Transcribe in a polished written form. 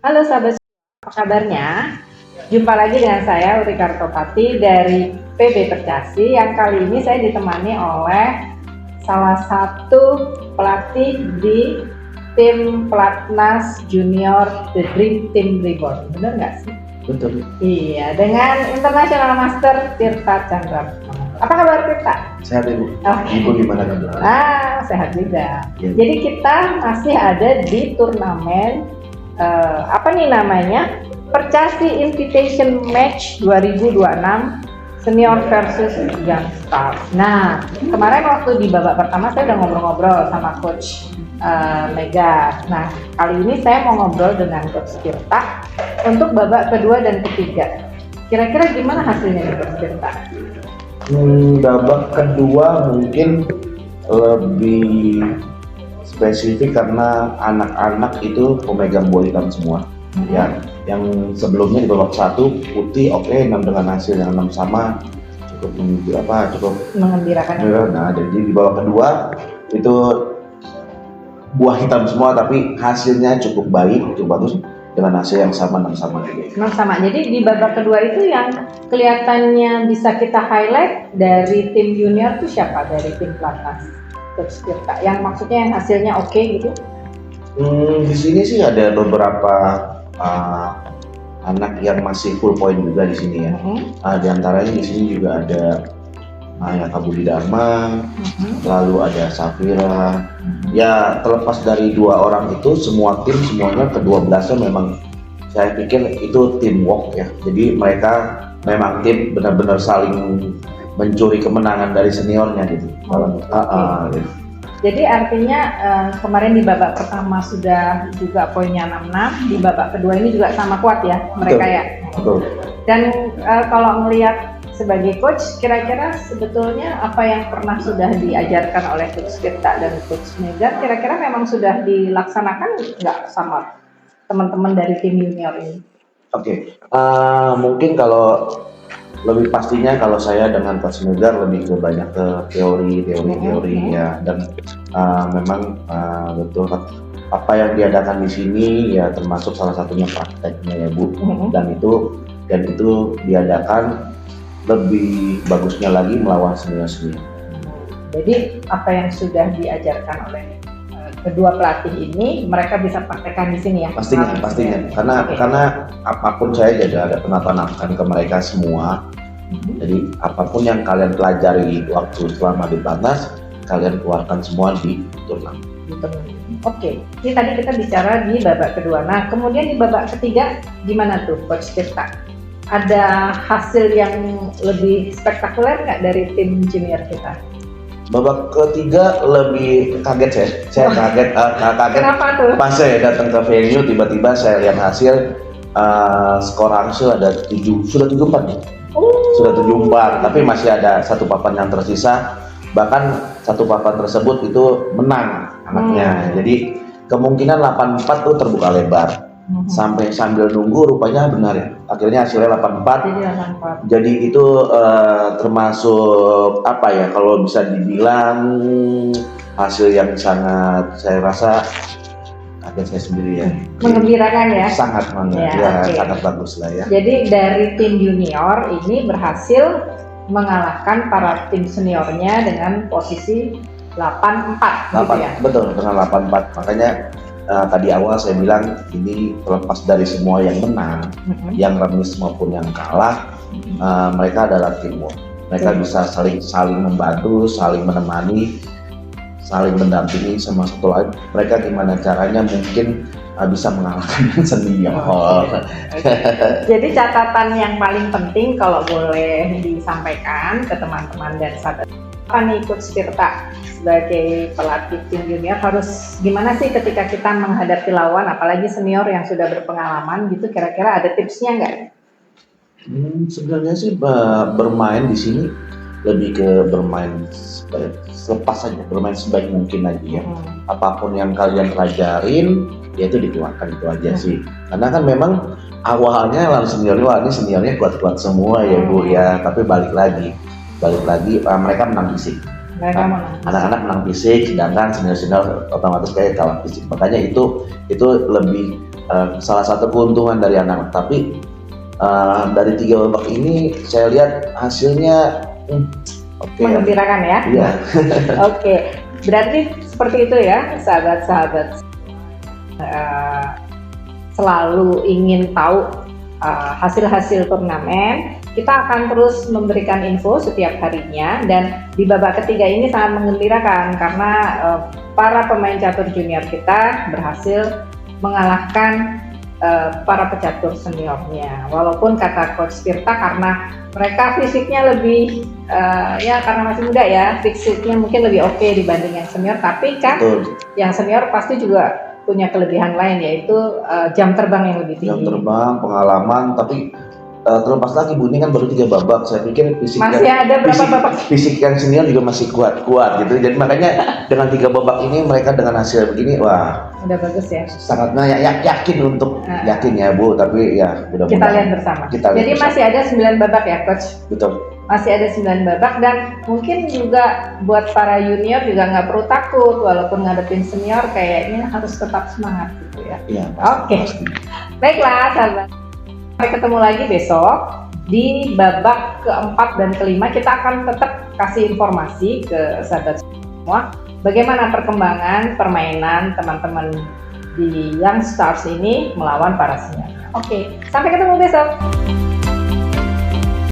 Halo sahabat, apa kabarnya? Jumpa lagi dengan saya Uri Kartopati dari PB Percasi yang kali ini saya ditemani oleh salah satu pelatih di tim Pelatnas Junior The Dream Team Reborn. Benar nggak sih? Betul. Iya, dengan International Master Tirta Chandra. Apa kabar Tirta? Sehat Ibu. Oke. Ibu gimana kabar? Sehat juga. Ya. Jadi kita masih ada di turnamen apa nih namanya? Percasi Invitation Match 2026 Senior versus Young Star. Nah, kemarin waktu di babak pertama saya udah ngobrol-ngobrol sama Coach Mega. Nah, kali ini saya mau ngobrol dengan Coach Tirta untuk babak kedua dan ketiga. Kira-kira gimana hasilnya nih Coach Tirta? Babak kedua mungkin lebih spesifik karena anak-anak itu pemegang bola hitam semua. Ya, yang sebelumnya di babak satu putih oke, 6 dengan hasil yang 6 sama cukup Mengembirakan. Nah, jadi di babak kedua itu buah hitam semua tapi hasilnya cukup baik, cukup bagus dengan hasil yang sama 6 sama juga. 6 sama. Jadi di babak kedua itu yang kelihatannya bisa kita highlight dari tim junior itu siapa dari tim Pelatnas? Coach Tirta. Yang maksudnya yang hasilnya oke gitu? Di sini sih ada beberapa anak yang masih full point juga di sini ya. Di antaranya di sini juga ada Maya Kabudi Dharma, lalu ada Safira. Ya terlepas dari dua orang itu, semua tim semuanya ke-12-nya memang saya pikir itu teamwork ya. Jadi mereka memang tim benar-benar saling mencuri kemenangan dari seniornya gitu. Gitu. Jadi artinya kemarin di babak pertama sudah juga poinnya 66, di babak kedua ini juga sama kuat ya mereka. Betul. Ya. Betul. Dan kalau melihat sebagai coach, kira-kira sebetulnya apa yang pernah sudah diajarkan oleh Coach Tirta dan Coach Mega, kira-kira memang sudah dilaksanakan nggak sama teman-teman dari tim junior ini? Oke. Mungkin kalau lebih pastinya kalau saya dengan Coach Mega lebih ke banyak ke teori ya, dan memang betul apa yang diadakan di sini ya termasuk salah satunya prakteknya ya Bu. Dan itu diadakan lebih bagusnya lagi melawan senior. Jadi apa yang sudah diajarkan oleh kedua pelatih ini mereka bisa praktekkan di sini ya? Pastinya. Karena apapun saya juga ada penata-natakan ke mereka semua. Jadi apapun yang kalian pelajari waktu selama di Pelatnas, kalian keluarkan semua di turnamen. Oke, ini tadi kita bicara di babak kedua. Nah, kemudian di babak ketiga gimana tuh Coach Tirta? Ada hasil yang lebih spektakuler nggak dari tim junior kita? Babak ketiga lebih kaget saya kaget. Kenapa tuh? Pas saya datang ke venue tiba-tiba saya lihat hasil skor hasil ada 7-4 nih. Sudah 7-4, tapi masih ada satu papan yang tersisa. Bahkan satu papan tersebut itu menang anaknya. Jadi kemungkinan 8-4 tuh terbuka lebar. Sambil nunggu rupanya benar ya. Akhirnya hasilnya 8-4. Jadi itu termasuk apa ya, kalau bisa dibilang hasil yang sangat saya rasa kaget saya sendiri ya. Mengembirakan ya. Sangat banget ya, sangat bagus lah ya. Jadi dari tim junior ini berhasil mengalahkan para tim seniornya dengan posisi 8-4 gitu ya. Betul, dengan 8-4. Makanya tadi awal saya bilang ini terlepas dari semua yang menang, yang remis maupun yang kalah, mereka adalah teamwork. Mereka bisa saling membantu, saling menemani, saling mendampingi sama satu lain. Mereka gimana caranya mungkin bisa mengalahkan senior. Jadi catatan yang paling penting kalau boleh disampaikan ke teman-teman dan sahabat, apa nih Coach Tirta sebagai pelatih tim junior harus gimana sih ketika kita menghadapi lawan apalagi senior yang sudah berpengalaman gitu, kira-kira ada tipsnya nggak? Sebenarnya sih bermain di sini lebih ke bermain selepas saja, bermain sebaik mungkin aja ya. Apapun yang kalian pelajarin ya itu dikeluarkan itu aja sih. Karena kan memang awalnya lawan seniornya kuat-kuat semua ya Bu ya, tapi balik lagi mereka menang fisik. Anak-anak menang fisik, sedangkan senior otomatis kayak kalah fisik. Makanya itu lebih salah satu keuntungan dari anak-anak. Tapi dari 3 babak ini saya lihat hasilnya oke. Menggembirakan ya. Iya. Oke, berarti seperti itu ya sahabat-sahabat. Selalu ingin tahu hasil-hasil turnamen. Kita akan terus memberikan info setiap harinya, dan di babak ketiga ini sangat menggembirakan karena para pemain catur junior kita berhasil mengalahkan para pecatur seniornya. Walaupun kata Coach Tirta karena mereka fisiknya lebih ya karena masih muda ya, fisiknya mungkin lebih oke dibanding yang senior, tapi kan Betul. yang senior pasti juga punya kelebihan lain, yaitu jam terbang yang lebih tinggi. Jam terbang, pengalaman, tapi terlepas lagi Bu, ini kan baru 3 babak. Saya pikir masih ada berapa babak? Fisik yang senior juga masih kuat gitu. Jadi makanya dengan 3 babak ini mereka dengan hasil begini, wah, udah bagus ya. sangat yakin untuk yakin ya Bu. Tapi ya mudah-mudahan kita lihat bersama. Jadi masih ada 9 babak ya Coach? Betul. Masih ada 9 babak, dan mungkin juga buat para junior juga nggak perlu takut, walaupun ngadepin senior kayaknya harus tetap semangat gitu ya. Iya. Oke. Baiklah sahabat. Sampai ketemu lagi besok di babak keempat dan kelima. Kita akan tetap kasih informasi ke sahabat semua bagaimana perkembangan permainan teman-teman di Young Stars ini melawan para senior. Oke, sampai ketemu besok.